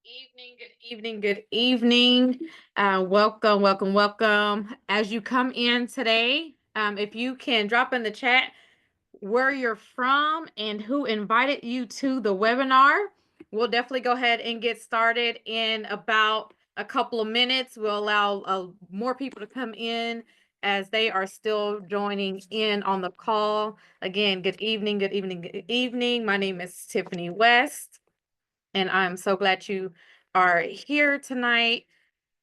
Good evening. Welcome. As you come in today, if you can drop in the chat where you're from and who invited you to the webinar, we'll definitely go ahead and get started in about a couple of minutes. We'll allow more people to come in as they are still joining in on the call. Again, good evening, good evening, good evening. My name is Tiffany West. And I'm so glad you are here tonight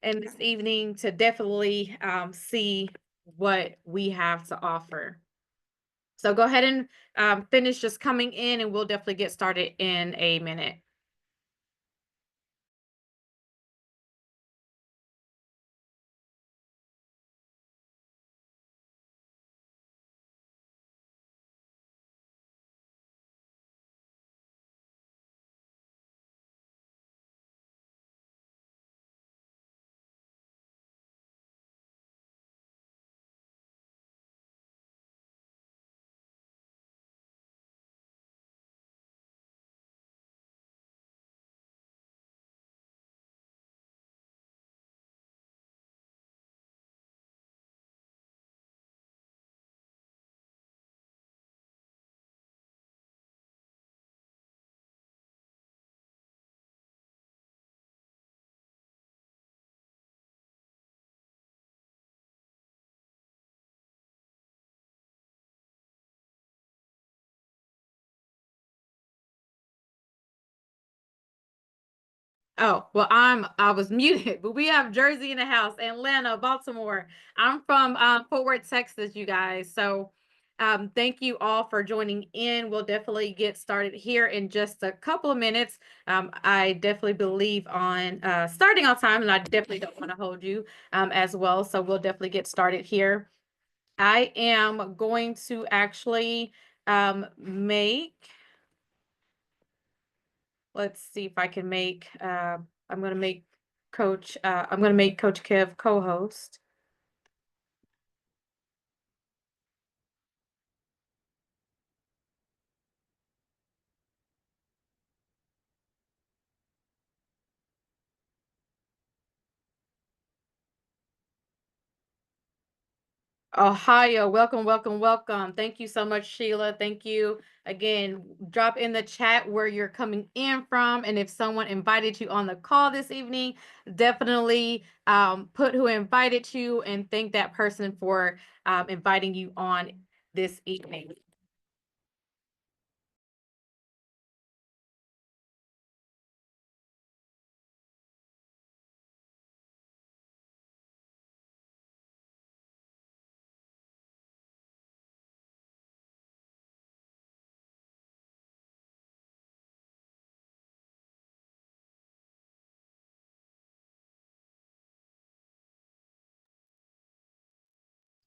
and this evening to definitely see what we have to offer. So go ahead and finish just coming in, and we'll definitely get started in a minute. Oh, well, I was muted, but we have Jersey in the house, Atlanta, Baltimore. I'm from Fort Worth, Texas, you guys. So thank you all for joining in. We'll definitely get started here in just a couple of minutes. I definitely believe on starting on time, and I definitely don't want to hold you as well. So we'll definitely get started here. I am going to actually make let's see if I can make I'm gonna make I'm gonna make Coach Kev co-host. Ohio, welcome. Thank you so much, Sheila. Thank you again. Drop in the chat where you're coming in from, and if someone invited you on the call this evening, definitely put who invited you and thank that person for inviting you on this evening.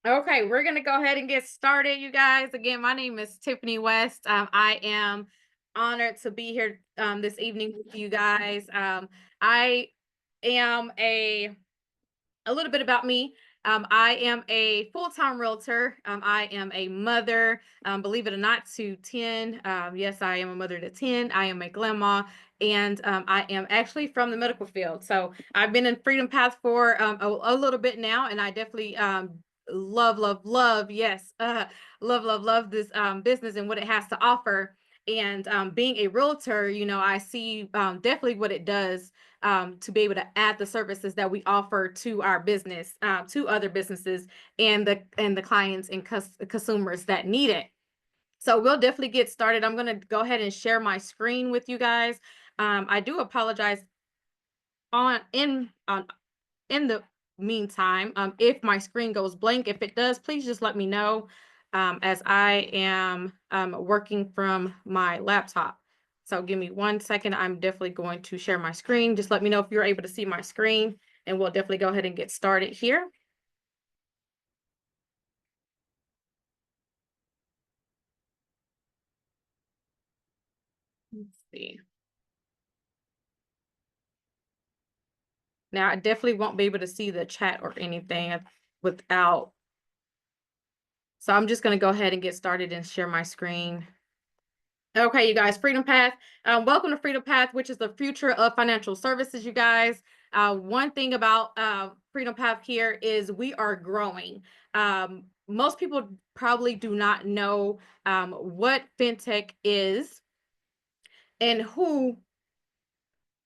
Okay, we're gonna go ahead and get started, you guys. Again, my name is Tiffany West. I am honored to be here this evening with you guys. I am a little bit about me. I am a full-time realtor. I am a mother, believe it or not, to 10. Yes, I am a mother to 10. I am a grandma, and I am actually from the medical field. So I've been in FreedomPath for a little bit now, and I definitely yes, love this business and what it has to offer. And being a realtor, I see definitely what it does to be able to add the services that we offer to our business, to other businesses, and the clients and consumers that need it. So we'll definitely get started. I'm going to go ahead and share my screen with you guys. I do apologize in the meantime, if my screen goes blank. If it does, please just let me know, as I am working from my laptop. So give me 1 second. I'm definitely going to share my screen. Just let me know if you're able to see my screen, and we'll definitely go ahead and get started here. Let's see. Now, I definitely won't be able to see the chat or anything without. So I'm just going to go ahead and get started and share my screen. Okay, you guys, Freedom Path. Welcome to Freedom Path, which is the future of financial services, you guys. One thing about Freedom Path here is we are growing. Most people probably do not know what fintech is and who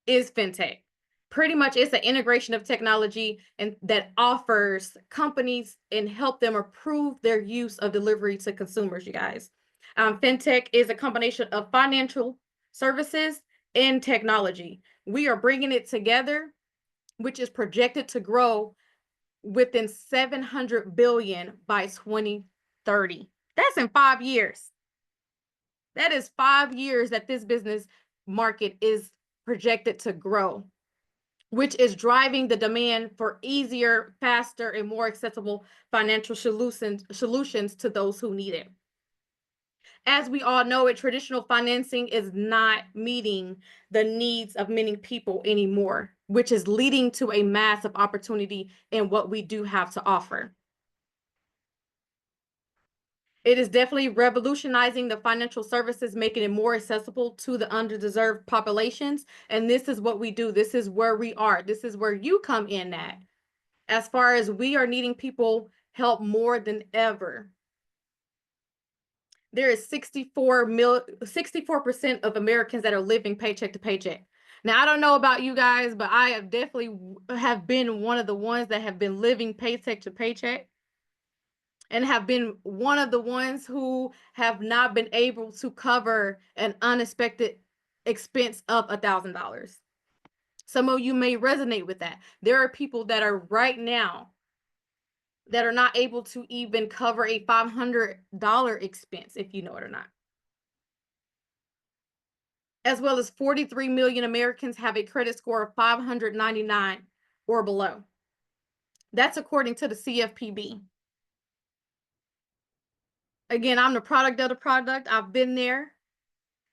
is fintech. Pretty much it's an integration of technology and that offers companies and help them improve their use of delivery to consumers, you guys. Fintech is a combination of financial services and technology. We are bringing it together, which is projected to grow within 700 billion by 2030. That's in 5 years. That is 5 years that this business market is projected to grow, which is driving the demand for easier, faster, and more accessible financial solutions to those who need it. As we all know, traditional financing is not meeting the needs of many people anymore, which is leading to a massive opportunity in what we do have to offer. It is definitely revolutionizing the financial services, making it more accessible to the underdeserved populations. And this is what we do. This is where we are. This is where you come in at. As far as we are needing people help more than ever. There is 64% of Americans that are living paycheck to paycheck. Now, I don't know about you guys, but I have definitely have been one of the ones that have been living paycheck to paycheck and have been one of the ones who have not been able to cover an unexpected expense of $1,000. Some of you may resonate with that. There are people that are right now that are not able to even cover a $500 expense, if you know it or not. As well as 43 million Americans have a credit score of 599 or below. That's according to the CFPB. Again, I'm the product of the product. I've been there.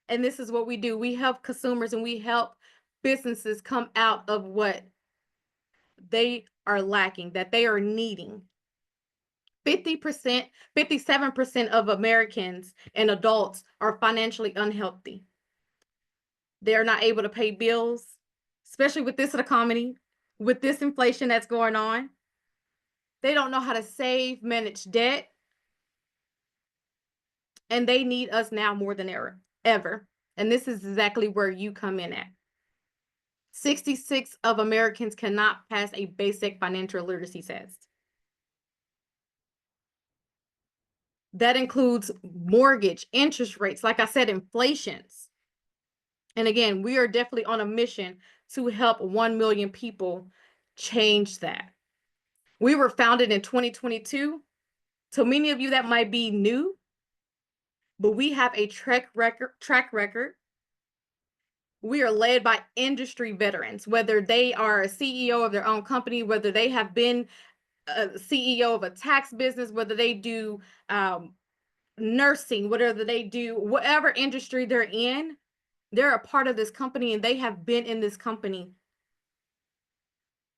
And this is what we do. We help consumers and we help businesses come out of what they are lacking, that they are needing. 50%, 57% of Americans and adults are financially unhealthy. They're not able to pay bills, especially with this economy, with this inflation that's going on. They don't know how to save, manage debt, and they need us now more than ever. And this is exactly where you come in at. 66 of Americans cannot pass a basic financial literacy test. That includes mortgage, interest rates, like I said, inflations. And again, we are definitely on a mission to help 1 million people change that. We were founded in 2022. So many of you that might be new, but we have a track record. We are led by industry veterans, whether they are a CEO of their own company, whether they have been a CEO of a tax business, whether they do nursing, whatever they do, whatever industry they're in, they're a part of this company and they have been in this company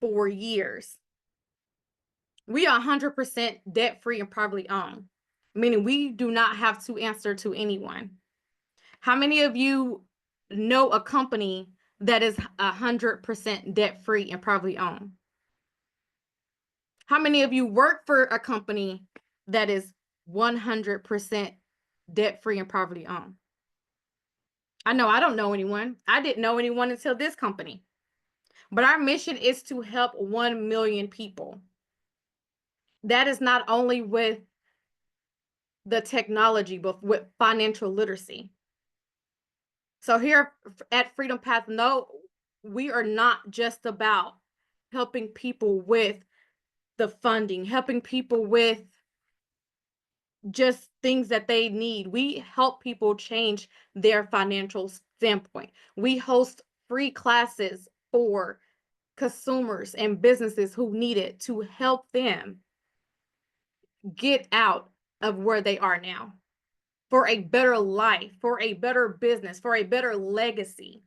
for years. We are 100% debt free and privately owned, meaning we do not have to answer to anyone. How many of you know a company that is 100% debt free and privately owned? How many of you work for a company that is 100% debt free and privately owned? I know I don't know anyone. I didn't know anyone until this company. But our mission is to help 1 million people. That is not only with the technology, but with financial literacy. So here at Freedom Path, no, we are not just about helping people with the funding, helping people with just things that they need. We help people change their financial standpoint. We host free classes for consumers and businesses who need it to help them get out of where they are now for a better life, for a better business, for a better legacy.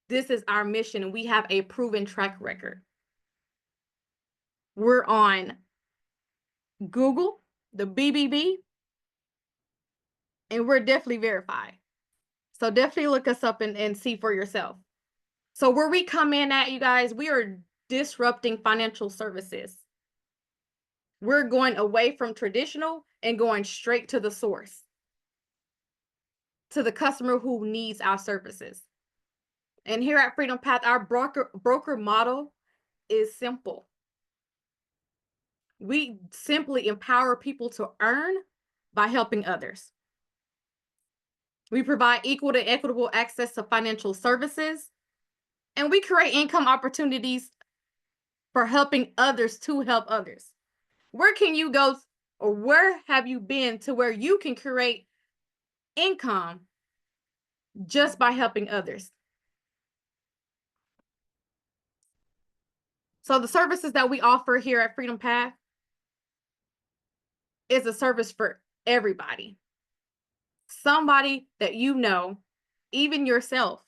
This is our mission, and we have a proven track record. We're on Google, the BBB, and we're definitely verified. So definitely look us up and see for yourself. So where we come in at, you guys, we are disrupting financial services. We're going away from traditional and going straight to the source, to the customer who needs our services. And here at Freedom Path, our broker model is simple. We simply empower people to earn by helping others. We provide equal to equitable access to financial services, and we create income opportunities for helping others to help others. Where can you go, or where have you been to where you can create income just by helping others? So the services that we offer here at Freedom Path is a service for everybody. Somebody that you know, even yourself.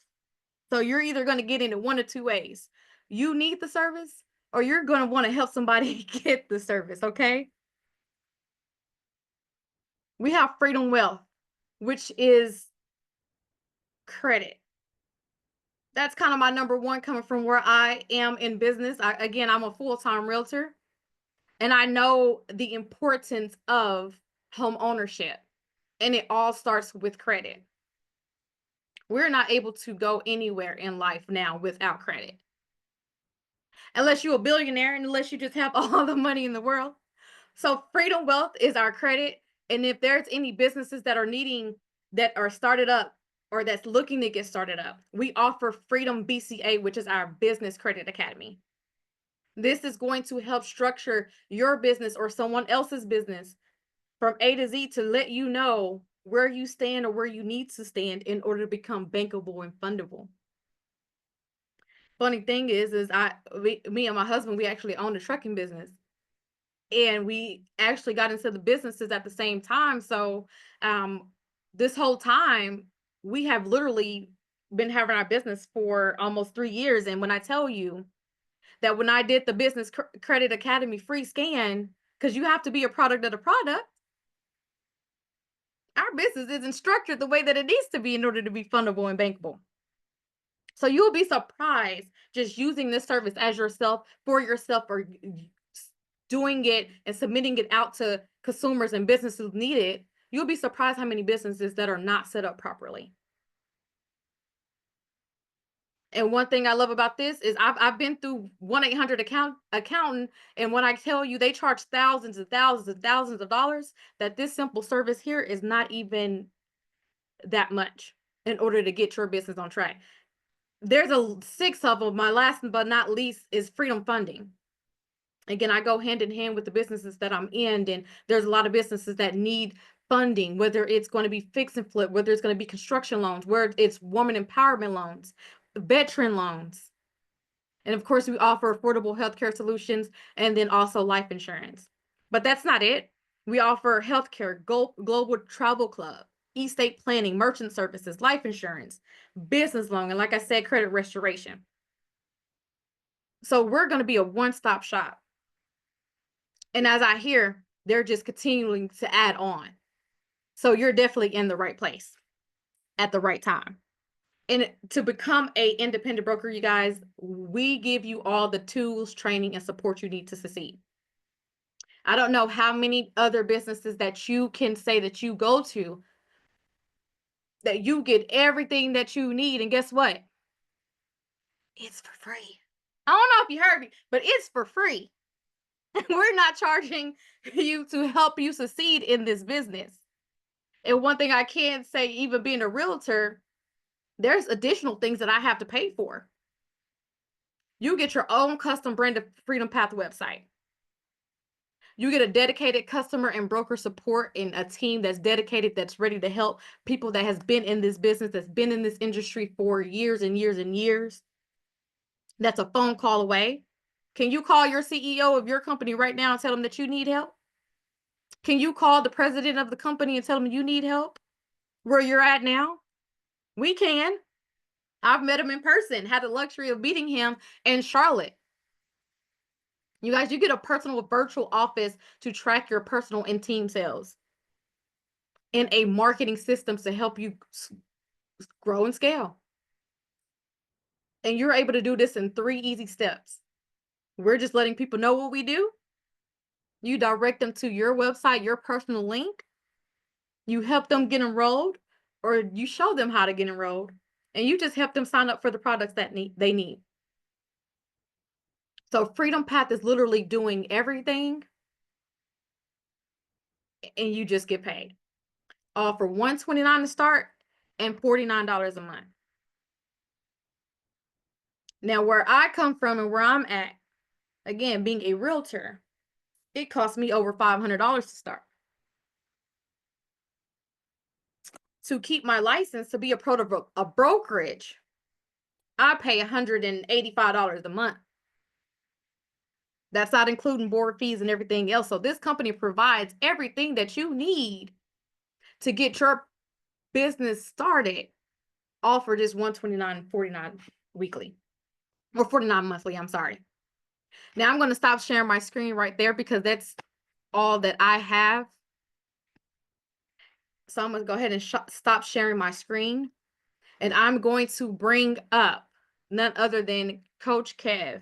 So you're either going to get into one of two ways. You need the service, or you're going to want to help somebody get the service, okay? We have Freedom Wealth, which is credit. That's kind of my number one, coming from where I am in business. Again, I'm a full-time realtor, and I know the importance of home ownership, and it all starts with credit. We're not able to go anywhere in life now without credit. Unless you're a billionaire and unless you just have all the money in the world. So Freedom Wealth is our credit. And if there's any businesses that are started up or that's looking to get started up, we offer Freedom BCA, which is our business credit academy. This is going to help structure your business or someone else's business from A to Z to let you know where you stand or where you need to stand in order to become bankable and fundable. Funny thing is me and my husband, we actually own a trucking business, and we actually got into the businesses at the same time. So this whole time we have literally been having our business for almost 3 years. And when I tell you that when I did the business credit academy free scan, because you have to be a product of the product, our business isn't structured the way that it needs to be in order to be fundable and bankable. So you'll be surprised, just using this service as yourself, for yourself, or doing it and submitting it out to consumers and businesses who need it. You'll be surprised how many businesses that are not set up properly. And one thing I love about this is I've been through 1-800 accountant, and when I tell you they charge thousands and thousands and thousands of dollars, that this simple service here is not even that much in order to get your business on track. There's 6 of them. My last but not least is Freedom Funding. Again, I go hand in hand with the businesses that I'm in, and there's a lot of businesses that need funding, whether it's going to be fix and flip, whether it's going to be construction loans, where it's woman empowerment loans, veteran loans. And of course, we offer affordable healthcare solutions and then also life insurance. But that's not it. We offer healthcare, global travel club, estate planning, merchant services, life insurance, business loan, and like I said, credit restoration. So we're going to be a one-stop shop. And as I hear, they're just continuing to add on. So you're definitely in the right place at the right time. And to become a independent broker, you guys, we give you all the tools, training, and support you need to succeed. I don't know how many other businesses that you can say that you go to that you get everything that you need. And guess what? It's for free. I don't know if you heard me, but it's for free. We're not charging you to help you succeed in this business. And one thing I can say, even being a realtor, there's additional things that I have to pay for. You get your own custom branded Freedom Path website. You get a dedicated customer and broker support and a team that's dedicated, that's ready to help people that has been in this business, that's been in this industry for years and years and years. That's a phone call away. Can you call your CEO of your company right now and tell them that you need help? Can you call the president of the company and tell them you need help where you're at now? We can. I've met him in person, had the luxury of meeting him in Charlotte. You guys, you get a personal virtual office to track your personal and team sales, and a marketing system to help you grow and scale. And you're able to do this in 3 easy steps. We're just letting people know what we do. You direct them to your website, your personal link. You help them get enrolled, or you show them how to get enrolled, and you just help them sign up for the products that they need. So FreedomPath is literally doing everything, and you just get paid. All for $129 to start and $49 a month. Now, where I come from and where I'm at, again, being a realtor, it cost me over $500 to start. To keep my license to be a brokerage, I pay $185 a month. That's not including board fees and everything else. So this company provides everything that you need to get your business started, all for just $129.49 weekly, or $49 monthly. I'm sorry. Now I'm going to stop sharing my screen right there because that's all that I have. So I'm going to go ahead and stop sharing my screen. And I'm going to bring up none other than Coach Kev,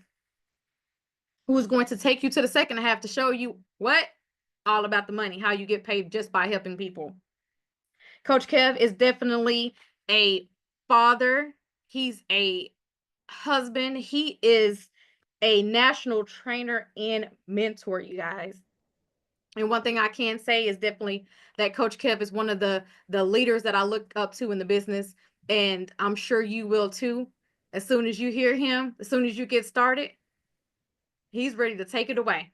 who is going to take you to the second half to show you what? All about the money, how you get paid just by helping people. Coach Kev is definitely a father. He's a husband. He is a national trainer and mentor, you guys. And one thing I can say is definitely that Coach Kev is one of the leaders that I look up to in the business. And I'm sure you will too. As soon as you hear him, as soon as you get started, he's ready to take it away.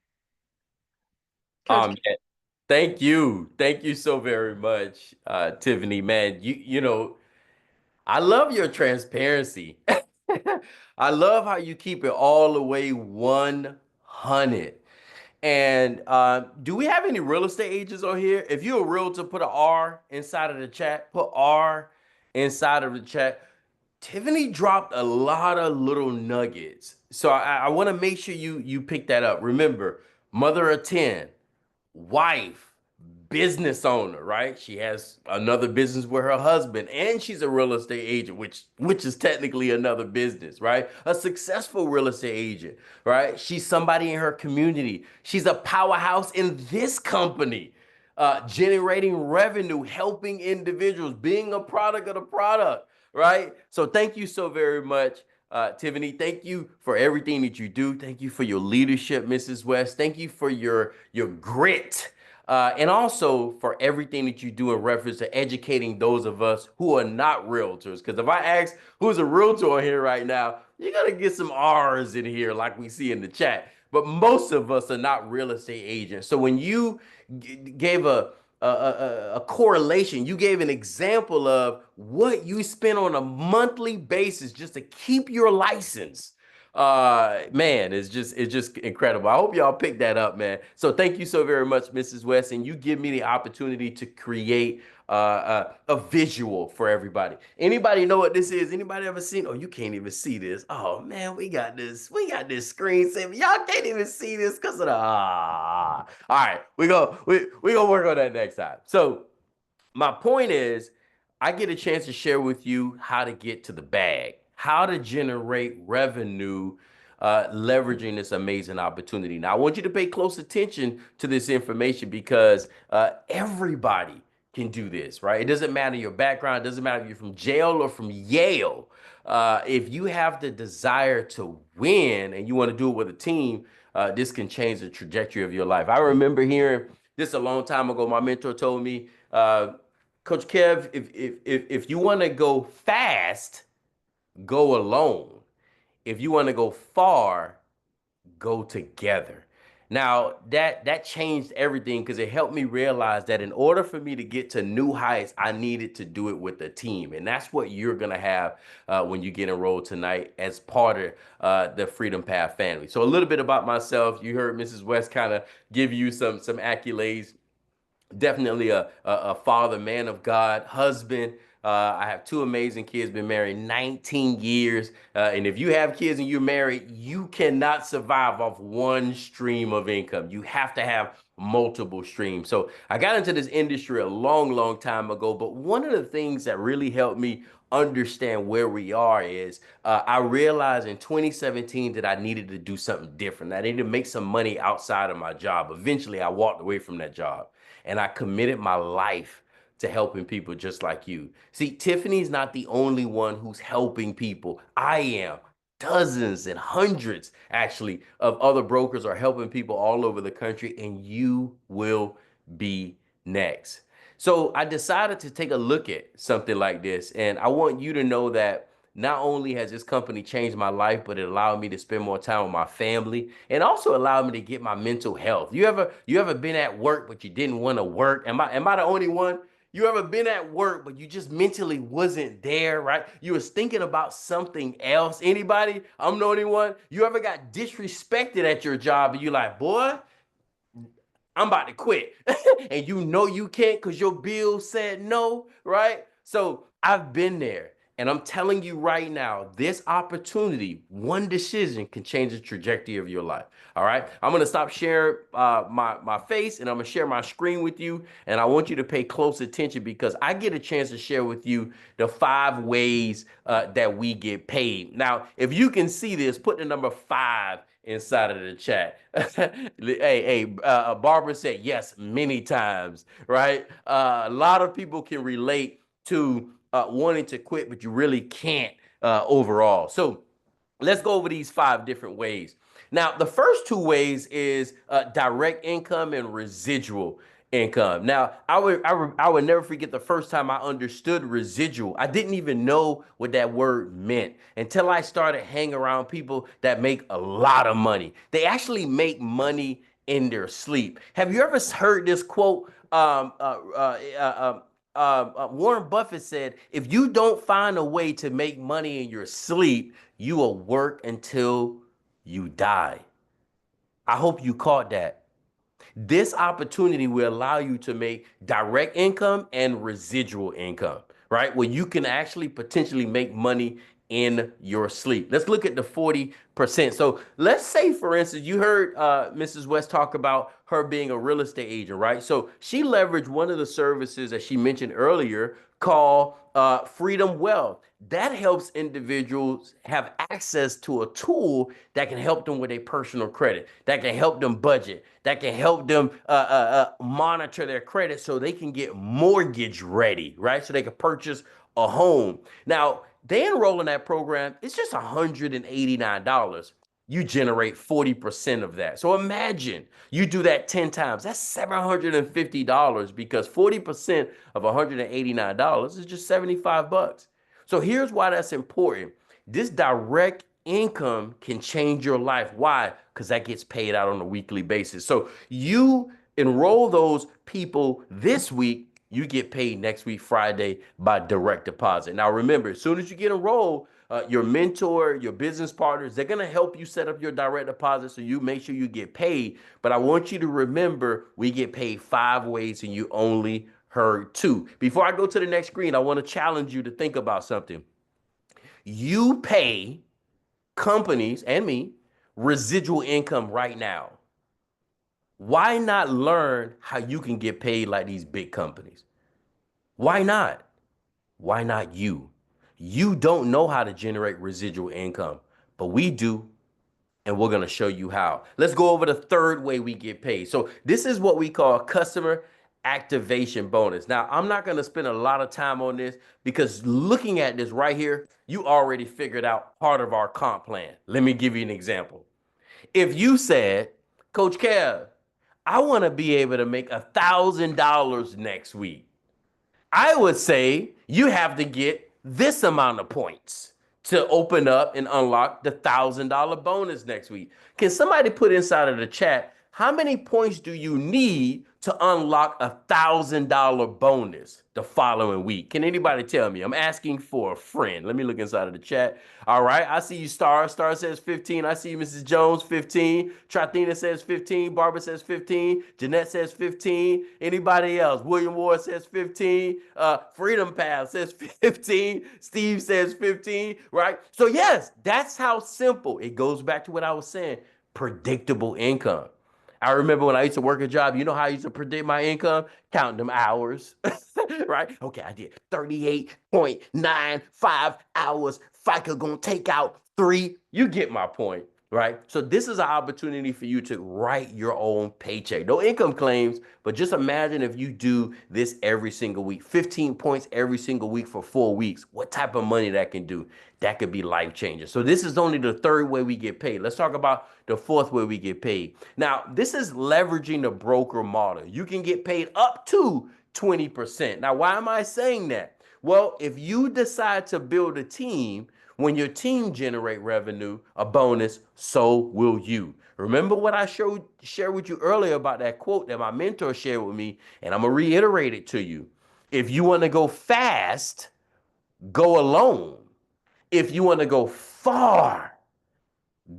Coach Kev. Man, thank you. Thank you so very much, Tiffany, man. You know, I love your transparency. I love how you keep it all the way 100. And do we have any real estate agents on here? If you're a realtor, put an R inside of the chat. Put R inside of the chat. Tiffany dropped a lot of little nuggets. So I want to make sure you pick that up. Remember, mother of 10, wife, business owner, right? She has another business with her husband, and she's a real estate agent, which is technically another business, right? A successful real estate agent, right? She's somebody in her community. She's a powerhouse in this company, generating revenue, helping individuals, being a product of the product, right? So thank you so very much. Tiffany, thank you for everything that you do. Thank you for your leadership, Mrs. West. Thank you for your grit. And also for everything that you do in reference to educating those of us who are not realtors. Because if I ask who's a realtor on here right now, you're going to get some R's in here like we see in the chat. But most of us are not real estate agents. So when you gave a correlation, you gave an example of what you spend on a monthly basis just to keep your license. Man, it's just incredible. I hope y'all picked that up, man. So thank you so very much, Mrs. West, and you give me the opportunity to create a visual for everybody. Anybody know what this is? Anybody ever seen? Oh, you can't even see this. Oh man, we got this screen saver. Y'all can't even see this because of the All right, we gonna work on that next time. So my point is, I get a chance to share with you how to get to the bag, how to generate revenue, leveraging this amazing opportunity. Now, I want you to pay close attention to this information because everybody can do this, right? It doesn't matter your background, it doesn't matter if you're from jail or from Yale. If you have the desire to win and you want to do it with a team, this can change the trajectory of your life. I remember hearing this a long time ago. My mentor told me, Coach Kev, if you want to go fast, go alone. If you want to go far, go together. Now that changed everything because it helped me realize that in order for me to get to new heights, I needed to do it with a team, and that's what you're gonna have when you get enrolled tonight as part of the Freedom Path family. So a little bit about myself. You heard Mrs. West kind of give you some accolades. Definitely a father, man of God, husband. I have two amazing kids, been married 19 years. And if you have kids and you're married, you cannot survive off one stream of income. You have to have multiple streams. So I got into this industry a long time ago, but one of the things that really helped me understand where we are is I realized in 2017 that I needed to do something different. I needed to make some money outside of my job. Eventually, I walked away from that job and I committed my life to helping people just like you. See, Tiffany's not the only one who's helping people. I am. Dozens and hundreds, actually, of other brokers are helping people all over the country, and you will be next. So I decided to take a look at something like this. And I want you to know that not only has this company changed my life, but it allowed me to spend more time with my family and also allowed me to get my mental health. You ever been at work, but you didn't want to work? Am I the only one? You ever been at work, but you just mentally wasn't there, right? You was thinking about something else. Anybody? I'm the only one. You ever got disrespected at your job and you like, boy, I'm about to quit. And you know you can't because your bill said no, right? So I've been there. And I'm telling you right now, this opportunity, one decision can change the trajectory of your life. All right. I'm going to stop sharing my face and I'm going to share my screen with you. And I want you to pay close attention because I get a chance to share with you the 5 ways that we get paid. Now, if you can see this, put the number 5 inside of the chat. Barbara said yes many times, right? A lot of people can relate to wanting to quit, but you really can't overall. So let's go over these 5 different ways. Now, the first 2 ways is direct income and residual income. Now, I would never forget the first time I understood residual. I didn't even know what that word meant until I started hanging around people that make a lot of money. They actually make money in their sleep. Have you ever heard this quote? Warren Buffett said, if you don't find a way to make money in your sleep, you will work until you die. I hope you caught that. This opportunity will allow you to make direct income and residual income, right? Where you can actually potentially make money in your sleep. Let's look at the 40%. So let's say, for instance, you heard Mrs. West talk about her being a real estate agent, right? So she leveraged one of the services that she mentioned earlier called Freedom Wealth. That helps individuals have access to a tool that can help them with a personal credit, that can help them budget, that can help them monitor their credit so they can get mortgage ready, right? So they can purchase a home. Now, they enroll in that program. It's just $189. You generate 40% of that. So imagine you do that 10 times. That's $750 because 40% of $189 is just 75 bucks. So here's why that's important. This direct income can change your life. Why? Because that gets paid out on a weekly basis. So you enroll those people this week, you get paid next week, Friday, by direct deposit. Now, remember, as soon as you get enrolled, your mentor, your business partners, they're going to help you set up your direct deposit so you make sure you get paid. But I want you to remember, we get paid 5 ways and you only heard 2. Before I go to the next screen, I want to challenge you to think about something. You pay companies and me residual income right now. Why not learn how you can get paid like these big companies? Why not? Why not you? You don't know how to generate residual income, but we do, and we're going to show you how. Let's go over the 3rd way we get paid. So this is what we call customer activation bonus. Now, I'm not going to spend a lot of time on this because looking at this right here, you already figured out part of our comp plan. Let me give you an example. If you said, Coach Kev, I want to be able to make $1,000 next week, I would say you have to get this amount of points to open up and unlock the $1,000 bonus next week. Can somebody put inside of the chat, how many points do you need to unlock $1,000 bonus the following week? Can anybody tell me? I'm asking for a friend. Let me look inside of the chat. All right, I see you, Star. Star says 15. I see you, Mrs. Jones, 15. Trathina says 15. Barbara says 15. Jeanette says 15. Anybody else? William Ward says 15. FreedomPath says 15. Steve says 15, right? So yes, that's how simple. It goes back to what I was saying, predictable income. I remember when I used to work a job, you know how I used to predict my income? Counting them hours, right? Okay, I did 38.95 hours. FICA gonna take out 3. You get my point, right? So this is an opportunity for you to write your own paycheck. No income claims, but just imagine if you do this every single week, 15 points every single week for 4 weeks. What type of money that can do? That could be life changing. So this is only the third way we get paid. Let's talk about the fourth way we get paid. Now, this is leveraging the broker model. You can get paid up to 20%. Now, why am I saying that? Well, if you decide to build a team, when your team generate revenue, a bonus, so will you. Remember what I shared with you earlier about that quote that my mentor shared with me, and I'm gonna reiterate it to you. If you want to go fast, go alone. If you want to go far,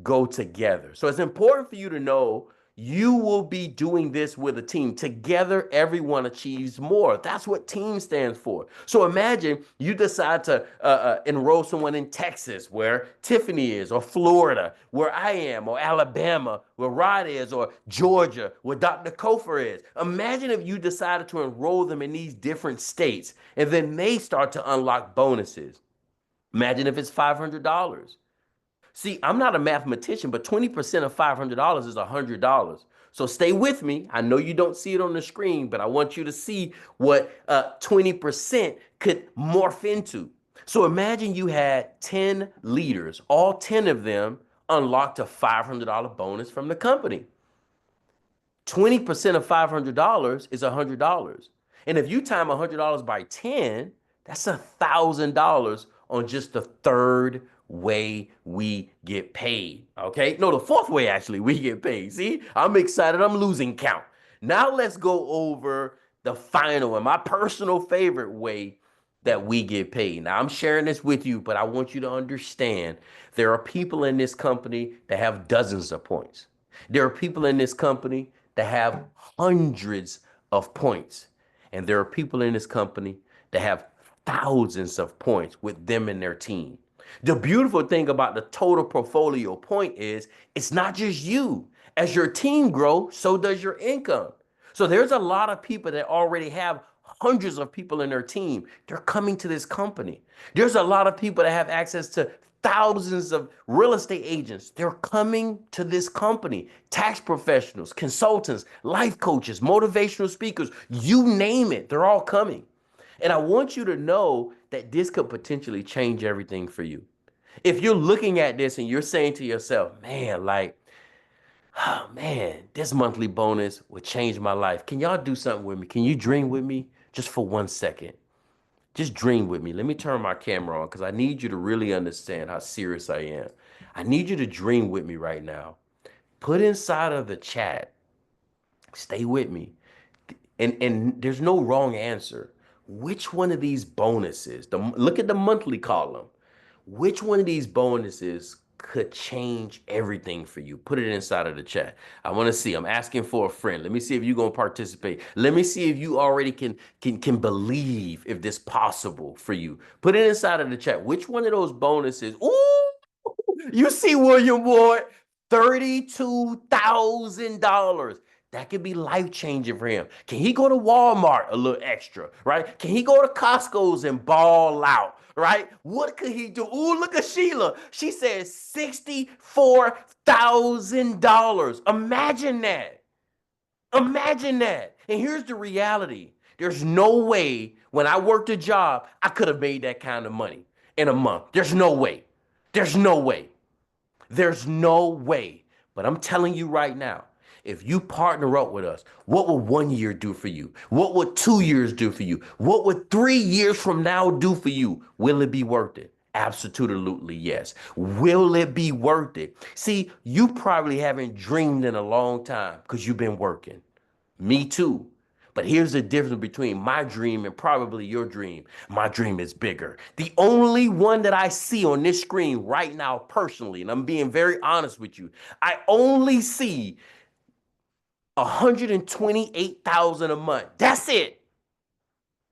go together. So it's important for you to know you will be doing this with a team. Together, everyone achieves more. That's what team stands for. So imagine you decide to enroll someone in Texas, where Tiffany is, or Florida, where I am, or Alabama, where Rod is, or Georgia, where Dr. Kofer is. Imagine if you decided to enroll them in these different states, and then they start to unlock bonuses. Imagine if it's $500. See, I'm not a mathematician, but 20% of $500 is $100. So stay with me. I know you don't see it on the screen, but I want you to see what 20% could morph into. So imagine you had 10 leaders, all 10 of them unlocked a $500 bonus from the company. 20% of $500 is $100. And if you time $100 by 10, that's $1,000 on just the third way we get paid. Okay? No, the fourth way actually we get paid. See, I'm excited. I'm losing count. Now let's go over the final and my personal favorite way that we get paid. Now, I'm sharing this with you, but I want you to understand there are people in this company that have dozens of points. There are people in this company that have hundreds of points. And there are people in this company that have thousands of points with them and their team. The beautiful thing about the total portfolio point is it's not just you. As your team grows, so does your income. So there's a lot of people that already have hundreds of people in their team. They're coming to this company. There's a lot of people that have access to thousands of real estate agents. They're coming to this company. Tax professionals, consultants, life coaches, motivational speakers, you name it, they're all coming. And I want you to know that this could potentially change everything for you. If you're looking at this and you're saying to yourself, man, like, oh man, this monthly bonus would change my life. Can y'all do something with me? Can you dream with me just for 1 second? Just dream with me. Let me turn my camera on because I need you to really understand how serious I am. I need you to dream with me right now. Put inside of the chat, stay with me. And there's no wrong answer. Which one of these bonuses, look at the monthly column. Which one of these bonuses could change everything for you? Put it inside of the chat. I want to see. I'm asking for a friend. Let me see if you're gonna participate. Let me see if you already can believe if this possible for you. Put it inside of the chat. Which one of those bonuses? Ooh, you see William Ward, $32,000. That could be life changing for him. Can he go to Walmart a little extra, right? Can he go to Costco's and ball out, right? What could he do? Ooh, look at Sheila. She said $64,000. Imagine that. Imagine that. And here's the reality. There's no way when I worked a job, I could have made that kind of money in a month. There's no way. There's no way. There's no way. But I'm telling you right now, if you partner up with us, what will 1 year do for you? What would 2 years do for you? What would 3 years from now do for you? Will it be worth it? Absolutely, yes. Will it be worth it? See, you probably haven't dreamed in a long time because you've been working. Me too. But here's the difference between my dream and probably your dream. My dream is bigger. The only one that I see on this screen right now, personally, and I'm being very honest with you, I only see 128,000 a month. That's it.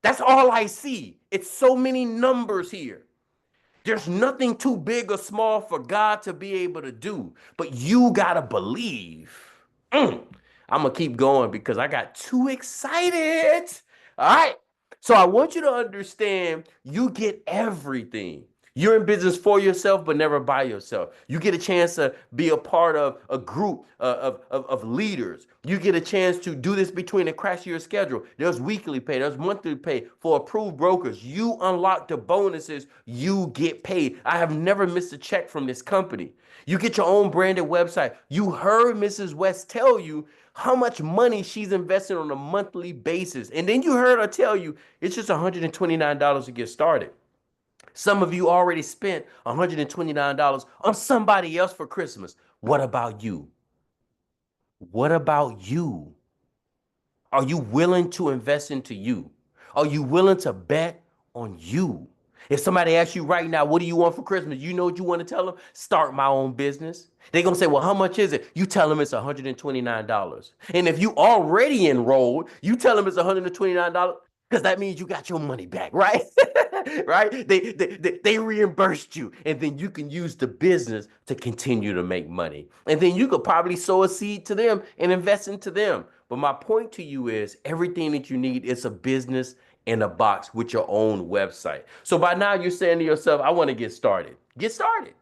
That's all I see. It's so many numbers here. There's nothing too big or small for God to be able to do, but you got to believe. Mm. I'm gonna keep going because I got too excited. All right. So I want you to understand you get everything. You're in business for yourself, but never by yourself. You get a chance to be a part of a group of leaders. You get a chance to do this between the cracks of your schedule. There's weekly pay, there's monthly pay for approved brokers. You unlock the bonuses, you get paid. I have never missed a check from this company. You get your own branded website. You heard Mrs. West tell you how much money she's investing on a monthly basis. And then you heard her tell you it's just $129 to get started. Some of you already spent $129 on somebody else for Christmas. What about you? What about you? Are you willing to invest into you? Are you willing to bet on you? If somebody asks you right now, what do you want for Christmas? You know what you want to tell them? Start my own business. They're going to say, well, how much is it? You tell them it's $129. And if you already enrolled, you tell them it's $129 because that means you got your money back, right? Right? They reimbursed you. And then you can use the business to continue to make money. And then you could probably sow a seed to them and invest into them. But my point to you is everything that you need is a business in a box with your own website. So by now you're saying to yourself, I want to get started. Get started.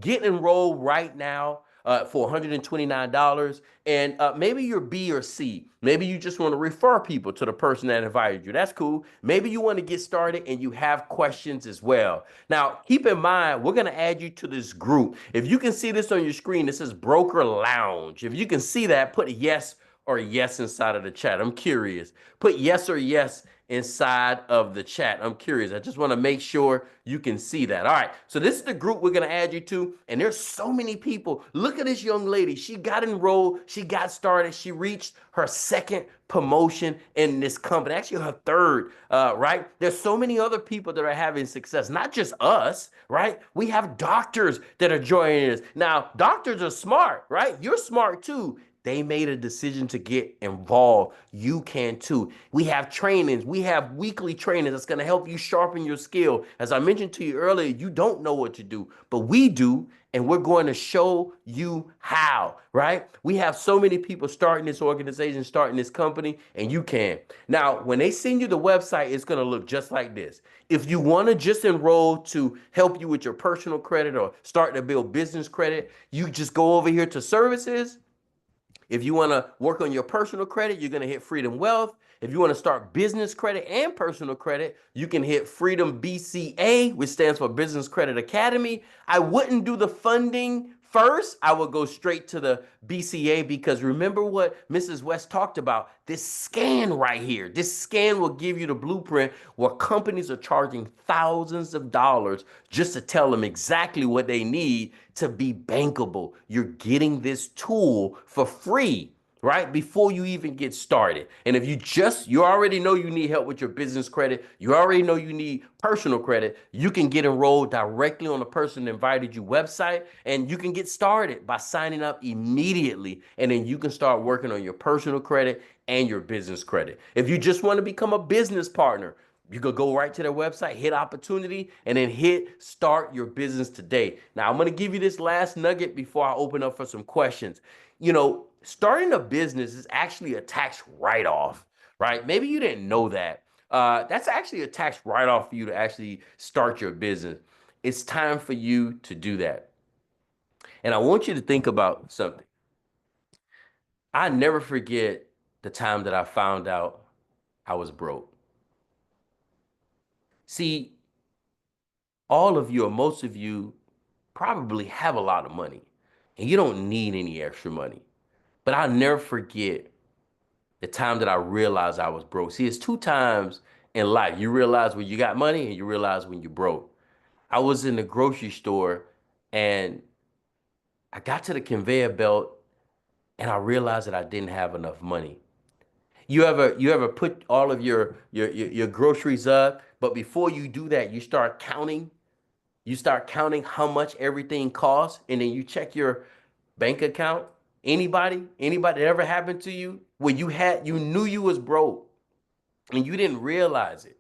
Get enrolled right now for $129. And maybe you're B or C. Maybe you just want to refer people to the person that invited you. That's cool. Maybe you want to get started and you have questions as well. Now, keep in mind, we're going to add you to this group. If you can see this on your screen, this is Broker Lounge. If you can see that, put yes or yes inside of the chat. I'm curious. Put yes or yes inside of the chat. I'm curious. I just want to make sure you can see that. All right. So this is the group we're going to add you to. And there's so many people. Look at this young lady. She got enrolled. She got started. She reached her second promotion in this company. Actually, her third, right? There's so many other people that are having success, not just us, right? We have doctors that are joining us. Now, doctors are smart, right? You're smart too. They made a decision to get involved. You can too. We have trainings. We have weekly trainings that's going to help you sharpen your skill. As I mentioned to you earlier, you don't know what to do, but we do. And we're going to show you how, right? We have so many people starting this organization, starting this company, and you can. Now, when they send you the website, it's going to look just like this. If you want to just enroll to help you with your personal credit or start to build business credit, you just go over here to services. If you want to work on your personal credit, you're going to hit Freedom Wealth. If you want to start business credit and personal credit, you can hit Freedom BCA, which stands for Business Credit Academy. I wouldn't do the funding first. I would go straight to the BCA because remember what Mrs. West talked about, this scan right here. This scan will give you the blueprint where companies are charging thousands of dollars just to tell them exactly what they need to be bankable. You're getting this tool for free, right? Before you even get started. And if you already know you need help with your business credit, you already know you need personal credit, you can get enrolled directly on the person that invited you website, and you can get started by signing up immediately. And then you can start working on your personal credit and your business credit. If you just want to become a business partner, you could go right to their website, hit opportunity, and then hit start your business today. Now, I'm going to give you this last nugget before I open up for some questions. Starting a business is actually a tax write-off, right? Maybe you didn't know that. That's actually a tax write-off for you to actually start your business. It's time for you to do that. And I want you to think about something. I never forget the time that I found out I was broke. See, all of you or most of you probably have a lot of money and you don't need any extra money. But I'll never forget the time that I realized I was broke. See, it's two times in life. You realize when you got money and you realize when you're broke. I was in the grocery store and I got to the conveyor belt and I realized that I didn't have enough money. You ever put all of your groceries up, but before you do that, you start counting how much everything costs, and then you check your bank account. Anybody that ever happened to you where you knew you was broke and you didn't realize it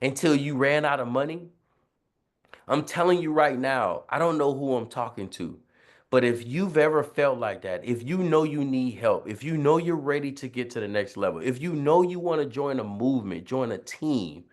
until you ran out of money? I'm telling you right now, I don't know who I'm talking to, But if you've ever felt like that, if you know you need help, if you know you're ready to get to the next level, if you know you want to join a movement, join a team,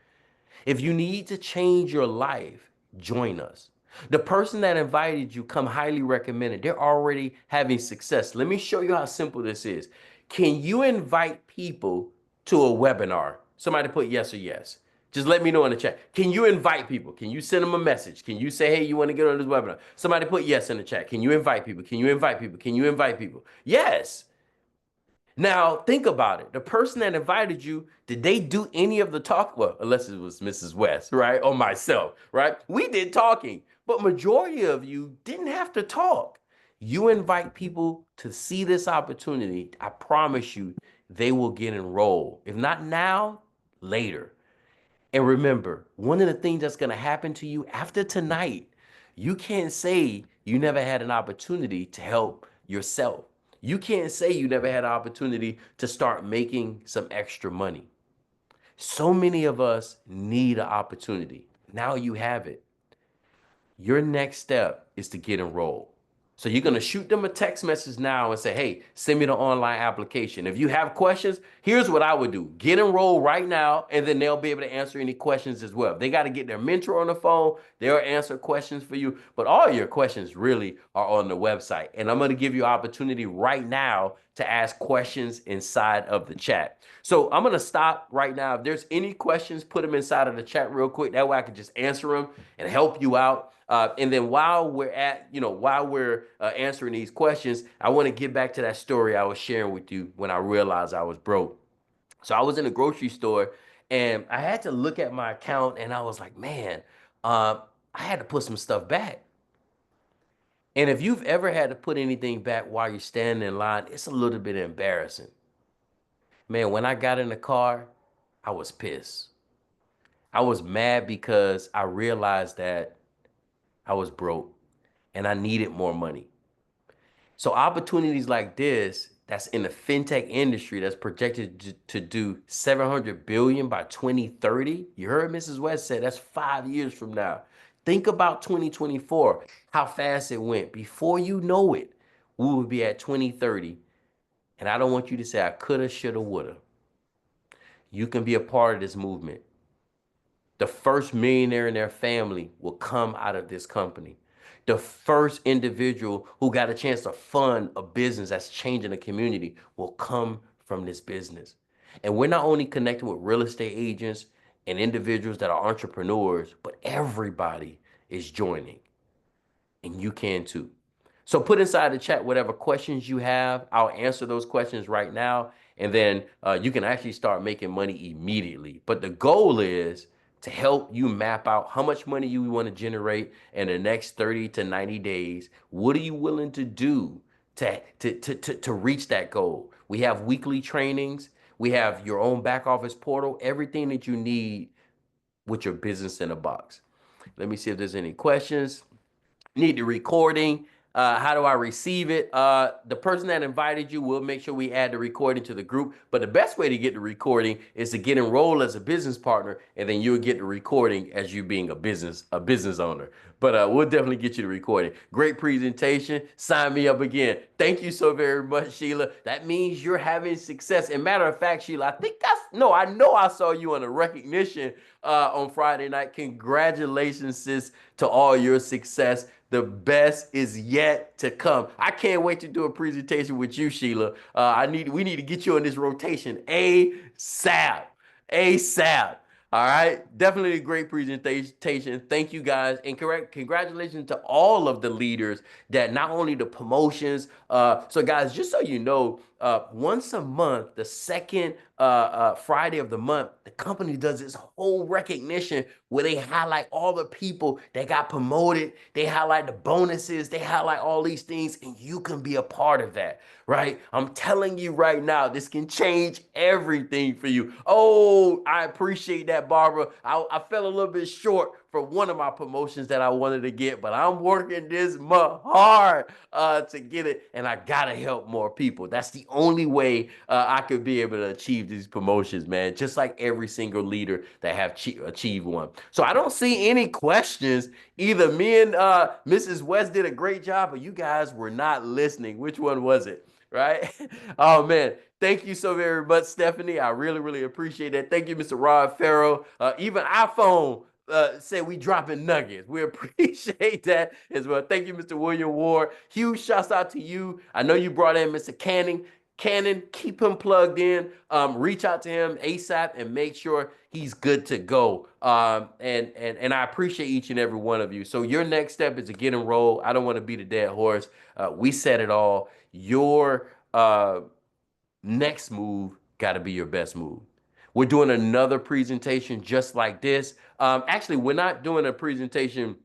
if you need to change your life, join us. The person that invited you come highly recommended. They're already having success. Let me show you how simple this is. Can you invite people to a webinar? Somebody put yes or yes. Just let me know in the chat. Can you invite people? Can you send them a message? Can you say, hey, you want to get on this webinar? Somebody put yes in the chat. Can you invite people? Can you invite people? Can you invite people? Yes. Now, think about it. The person that invited you, did they do any of the talk? Well, unless it was Mrs. West, right? Or myself, right? We did talking, but majority of you didn't have to talk. You invite people to see this opportunity. I promise you, they will get enrolled. If not now, later. And remember, one of the things that's going to happen to you after tonight, you can't say you never had an opportunity to help yourself. You can't say you never had an opportunity to start making some extra money. So many of us need an opportunity. Now you have it. Your next step is to get enrolled. So you're going to shoot them a text message now and say, hey, send me the online application. If you have questions, here's what I would do. Get enrolled right now, and then they'll be able to answer any questions as well. If they got to get their mentor on the phone, they'll answer questions for you. But all your questions really are on the website. And I'm going to give you opportunity right now to ask questions inside of the chat. So I'm going to stop right now. If there's any questions, put them inside of the chat real quick. That way I can just answer them and help you out. And then while we're answering these questions, I want to get back to that story I was sharing with you when I realized I was broke. So I was in a grocery store and I had to look at my account and I was like, man, I had to put some stuff back. And if you've ever had to put anything back while you're standing in line, it's a little bit embarrassing. Man, when I got in the car, I was pissed. I was mad because I realized that I was broke and I needed more money. So opportunities like this, that's in the fintech industry, that's projected to do 700 billion by 2030. You heard Mrs. West say that's 5 years from now. Think about 2024, how fast it went. Before you know it, we will be at 2030. And I don't want you to say I coulda, shoulda, woulda. You can be a part of this movement. The first millionaire in their family will come out of this company. The first individual who got a chance to fund a business that's changing the community will come from this business. And we're not only connecting with real estate agents and individuals that are entrepreneurs, but everybody is joining, and you can too. So put inside the chat whatever questions you have. I'll answer those questions right now. And then you can actually start making money immediately. But the goal is to help you map out how much money you want to generate in the next 30 to 90 days. What are you willing to do to reach that goal? We have weekly trainings. We have your own back office portal, everything that you need with your business in a box. Let me see if there's any questions. Need the recording. How do I receive it? The person that invited you will make sure we add the recording to the group. But the best way to get the recording is to get enrolled as a business partner, and then you'll get the recording as you being a business owner. But we'll definitely get you the recording. Great presentation. Sign me up again. Thank you so very much, Sheila. That means you're having success. And matter of fact, Sheila, I know I saw you on a recognition on Friday night. Congratulations, sis, to all your success. The best is yet to come. I can't wait to do a presentation with you, Sheila. We need to get you on this rotation ASAP. ASAP. All right. Definitely a great presentation. Thank you guys. And congratulations to all of the leaders that not only the promotions. So guys, just so you know, once a month, the second Friday of the month, the company does this whole recognition where they highlight all the people that got promoted. They highlight the bonuses. They highlight all these things, and you can be a part of that, right? I'm telling you right now, this can change everything for you. Oh, I appreciate that, Barbara. I fell a little bit short for one of my promotions that I wanted to get, but I'm working this hard to get it, and I gotta help more people. That's the only way I could be able to achieve these promotions, man. Just like every single leader that have achieved one. So I don't see any questions. Either me and Mrs. West did a great job, or you guys were not listening. Which one was it? Right? Oh man, thank you so very much, Stephanie. I really, really appreciate that. Thank you, Mr. Rod Farrell. Even iPhone say we dropping nuggets. We appreciate that as well. Thank you, Mr. William Ward. Huge shouts out to you. I know you brought in Mr. Cannon, keep him plugged in. Reach out to him ASAP and make sure he's good to go. And I appreciate each and every one of you. So your next step is to get enrolled. I don't want to beat a dead horse. We said it all. Your next move got to be your best move. We're doing another presentation just like this. Actually, we're not doing a presentation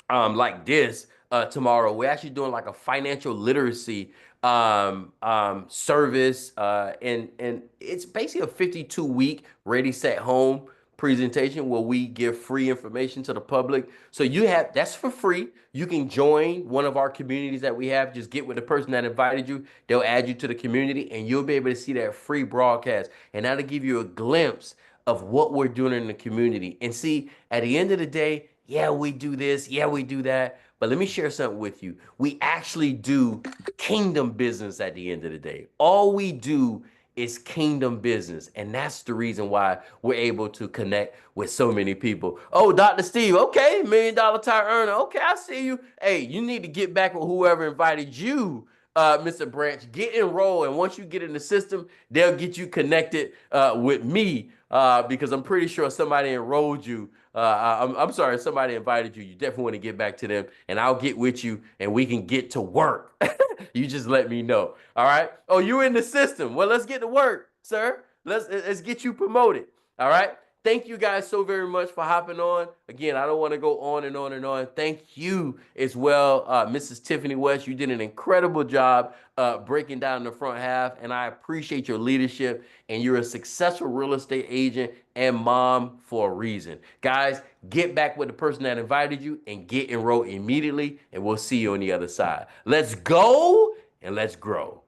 like this tomorrow. We're actually doing like a financial literacy service, and it's basically a 52-week Ready Set Home presentation where we give free information to the public. So that's for free. You can join one of our communities that we have. Just get with the person that invited you. They'll add you to the community, and you'll be able to see that free broadcast, and that'll give you a glimpse of what we're doing in the community. And see, at the end of the day, yeah, we do this, yeah, we do that. But let me share something with you. We actually do kingdom business at the end of the day. All we do is kingdom business. And that's the reason why we're able to connect with so many people. Oh, Dr. Steve, okay, $1 million tire earner. Okay, I see you. Hey, you need to get back with whoever invited you, Mr. Branch. Get enrolled. And once you get in the system, they'll get you connected with me because I'm pretty sure somebody enrolled you. I'm sorry, somebody invited you. You definitely want to get back to them, and I'll get with you, and we can get to work. You just let me know. All right. Oh, you're in the system. Well, let's get to work, sir. Let's get you promoted. All right. Thank you guys so very much for hopping on. Again, I don't want to go on and on and on. Thank you as well, Mrs. Tiffany West. You did an incredible job breaking down the front half, and I appreciate your leadership. And you're a successful real estate agent and mom for a reason. Guys, get back with the person that invited you and get enrolled immediately, and we'll see you on the other side. Let's go and let's grow.